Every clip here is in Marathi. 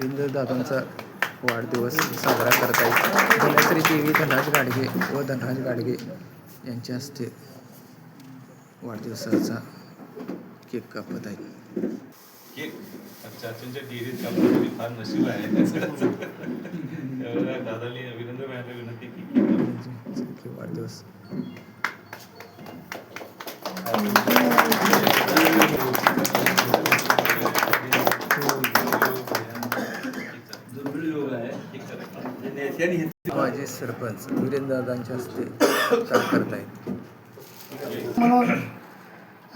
रवींद्र दादांचा वाढदिवस साजरा करता येईल. धनश्री देवी धनराज गाडगे व धनराज गाडगे यांच्या हस्ते वाढदिवसाचा केक कापत आहेत. केक चाचींच्या डेअरीत कापण्यासाठी फार नशीब आहे. दादांनी वीरेंद्र भाईंना विनंती की वाढदिवस माजी सरपंच वीरेंद्र दादांच्या हस्ते काम करतायत. म्हणून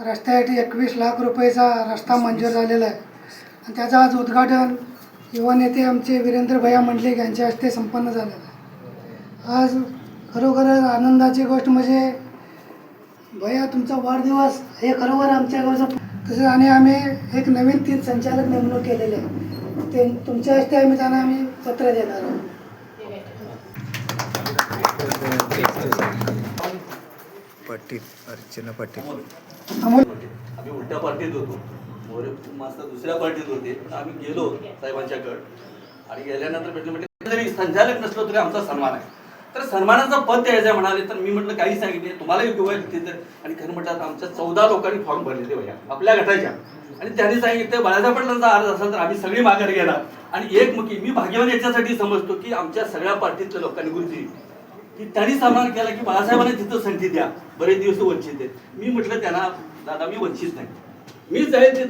रस्त्यासाठी 21 लाख रुपयेचा रस्ता मंजूर झालेला आहे आणि त्याचं आज उद्घाटन युवा नेते आमचे वीरेंद्र भैया मंडलिक यांच्या हस्ते संपन्न झालेलं आहे. आज खरोखरच आनंदाची गोष्ट म्हणजे भैया तुमचा वाढदिवस हे खरोखर आमच्या गावचं तसं आणि आम्ही एक नवीन 3 संचालक नेमणूक केलेले आहे. ते तुमच्या हस्ते आम्ही पत्र देणार आहोत. पाटील अर्चना पाटील अमोल आम्ही उलट्या पार्टीत होतो, मोरे मास्तर दुसऱ्या पार्टीत होते. आम्ही गेलो साहेबांच्याकडे आणि गेल्यानंतर भेटलं म्हणजे जरी संचालक नसलो तरी आमचा सन्मान आहे. तर सन्मानाचं पद द्यायचं म्हणाले तर मी म्हटलं काही सांगितले तुम्हालाही किंवा तिथे आणि खरं म्हटलं आमच्या 14 लोकांनी फॉर्म भरलेले भैया आपल्या गटाच्या आणि त्यांनी सांगितलं बाळासाहेब पाटलांचा अर्ज असेल तर आम्ही सगळी माघार घेणार. आणि एक मुखी मी भाग्यवान याच्यासाठी समजतो की आमच्या सगळ्या पार्टीतल्या लोकांनी गुरुजी की त्यांनी सन्मान केला की बाळासाहेबांना तिथं संधी द्या, बरेच दिवस वंचित आहेत. मी म्हटलं त्यांना दादा मी वंचित नाही, मी जाईल तिथं